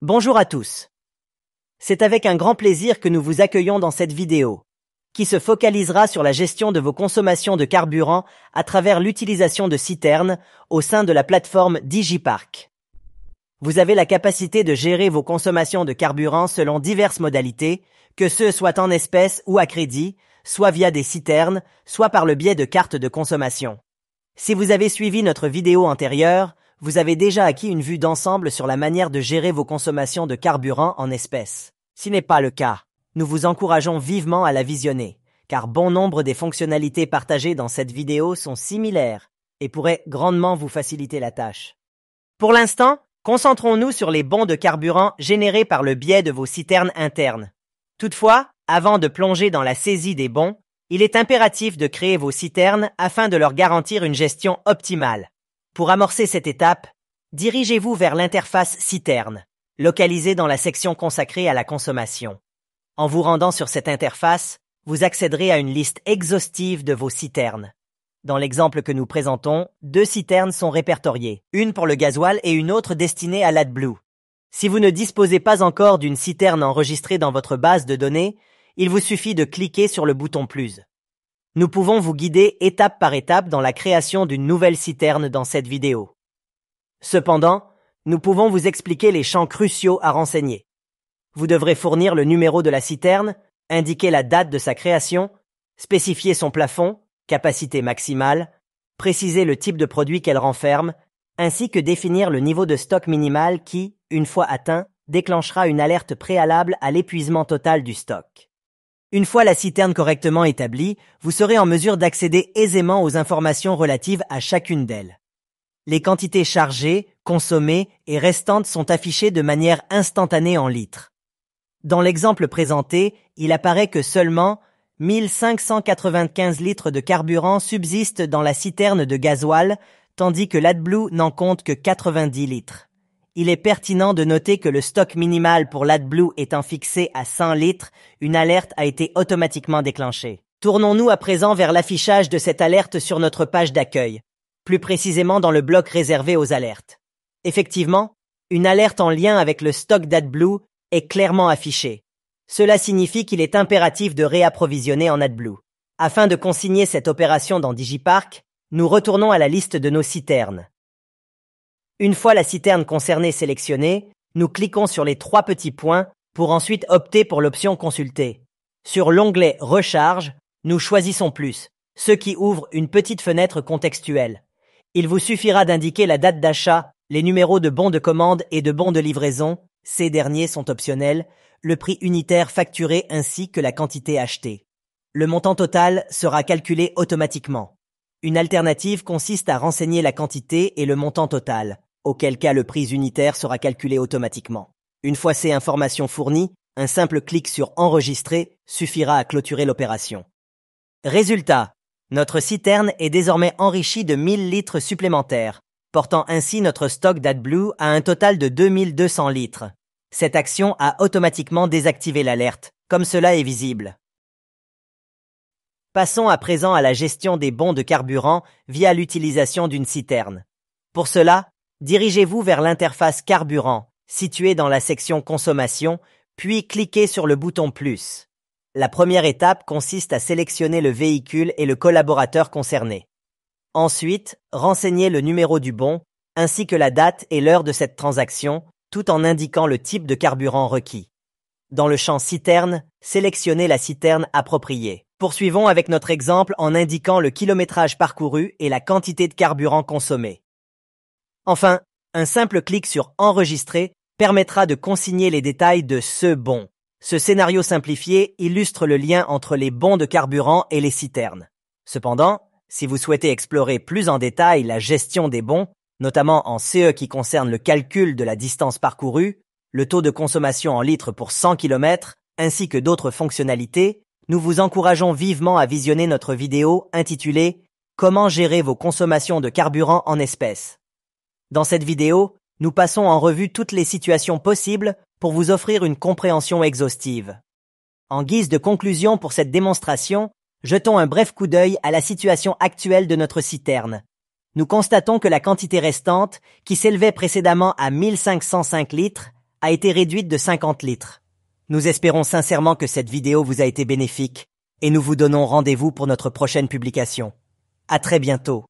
Bonjour à tous. C'est avec un grand plaisir que nous vous accueillons dans cette vidéo, qui se focalisera sur la gestion de vos consommations de carburant à travers l'utilisation de citernes au sein de la plateforme Digipark. Vous avez la capacité de gérer vos consommations de carburant selon diverses modalités, que ce soit en espèces ou à crédit, soit via des citernes, soit par le biais de cartes de consommation. Si vous avez suivi notre vidéo antérieure, vous avez déjà acquis une vue d'ensemble sur la manière de gérer vos consommations de carburant en espèces. Si n'est pas le cas, nous vous encourageons vivement à la visionner, car bon nombre des fonctionnalités partagées dans cette vidéo sont similaires et pourraient grandement vous faciliter la tâche. Pour l'instant, concentrons-nous sur les bons de carburant générés par le biais de vos citernes internes. Toutefois, avant de plonger dans la saisie des bons, il est impératif de créer vos citernes afin de leur garantir une gestion optimale. Pour amorcer cette étape, dirigez-vous vers l'interface citerne, localisée dans la section consacrée à la consommation. En vous rendant sur cette interface, vous accéderez à une liste exhaustive de vos citernes. Dans l'exemple que nous présentons, 2 citernes sont répertoriées, une pour le gasoil et une autre destinée à l'AdBlue. Si vous ne disposez pas encore d'une citerne enregistrée dans votre base de données, il vous suffit de cliquer sur le bouton plus. Nous pouvons vous guider étape par étape dans la création d'une nouvelle citerne dans cette vidéo. Cependant, nous pouvons vous expliquer les champs cruciaux à renseigner. Vous devrez fournir le numéro de la citerne, indiquer la date de sa création, spécifier son plafond, capacité maximale, préciser le type de produit qu'elle renferme, ainsi que définir le niveau de stock minimal qui, une fois atteint, déclenchera une alerte préalable à l'épuisement total du stock. Une fois la citerne correctement établie, vous serez en mesure d'accéder aisément aux informations relatives à chacune d'elles. Les quantités chargées, consommées et restantes sont affichées de manière instantanée en litres. Dans l'exemple présenté, il apparaît que seulement 1595 litres de carburant subsistent dans la citerne de gasoil, tandis que l'AdBlue n'en compte que 90 litres. Il est pertinent de noter que le stock minimal pour l'AdBlue étant fixé à 100 litres, une alerte a été automatiquement déclenchée. Tournons-nous à présent vers l'affichage de cette alerte sur notre page d'accueil, plus précisément dans le bloc réservé aux alertes. Effectivement, une alerte en lien avec le stock d'AdBlue est clairement affichée. Cela signifie qu'il est impératif de réapprovisionner en AdBlue. Afin de consigner cette opération dans Digipark, nous retournons à la liste de nos citernes. Une fois la citerne concernée sélectionnée, nous cliquons sur les 3 petits points pour ensuite opter pour l'option consulter. Sur l'onglet Recharge, nous choisissons plus, ce qui ouvre une petite fenêtre contextuelle. Il vous suffira d'indiquer la date d'achat, les numéros de bons de commande et de bons de livraison, ces derniers sont optionnels, le prix unitaire facturé ainsi que la quantité achetée. Le montant total sera calculé automatiquement. Une alternative consiste à renseigner la quantité et le montant total, auquel cas le prix unitaire sera calculé automatiquement. Une fois ces informations fournies, un simple clic sur Enregistrer suffira à clôturer l'opération. Résultat, notre citerne est désormais enrichie de 1000 litres supplémentaires, portant ainsi notre stock d'AdBlue à un total de 2200 litres. Cette action a automatiquement désactivé l'alerte, comme cela est visible. Passons à présent à la gestion des bons de carburant via l'utilisation d'une citerne. Pour cela, dirigez-vous vers l'interface carburant, située dans la section consommation, puis cliquez sur le bouton plus. La première étape consiste à sélectionner le véhicule et le collaborateur concerné. Ensuite, renseignez le numéro du bon, ainsi que la date et l'heure de cette transaction, tout en indiquant le type de carburant requis. Dans le champ citerne, sélectionnez la citerne appropriée. Poursuivons avec notre exemple en indiquant le kilométrage parcouru et la quantité de carburant consommée. Enfin, un simple clic sur Enregistrer permettra de consigner les détails de ce bon. Ce scénario simplifié illustre le lien entre les bons de carburant et les citernes. Cependant, si vous souhaitez explorer plus en détail la gestion des bons, notamment en CE qui concerne le calcul de la distance parcourue, le taux de consommation en litres pour 100 km, ainsi que d'autres fonctionnalités, nous vous encourageons vivement à visionner notre vidéo intitulée « Comment gérer vos consommations de carburant en espèces ». Dans cette vidéo, nous passons en revue toutes les situations possibles pour vous offrir une compréhension exhaustive. En guise de conclusion pour cette démonstration, jetons un bref coup d'œil à la situation actuelle de notre citerne. Nous constatons que la quantité restante, qui s'élevait précédemment à 1505 litres, a été réduite de 50 litres. Nous espérons sincèrement que cette vidéo vous a été bénéfique et nous vous donnons rendez-vous pour notre prochaine publication. À très bientôt.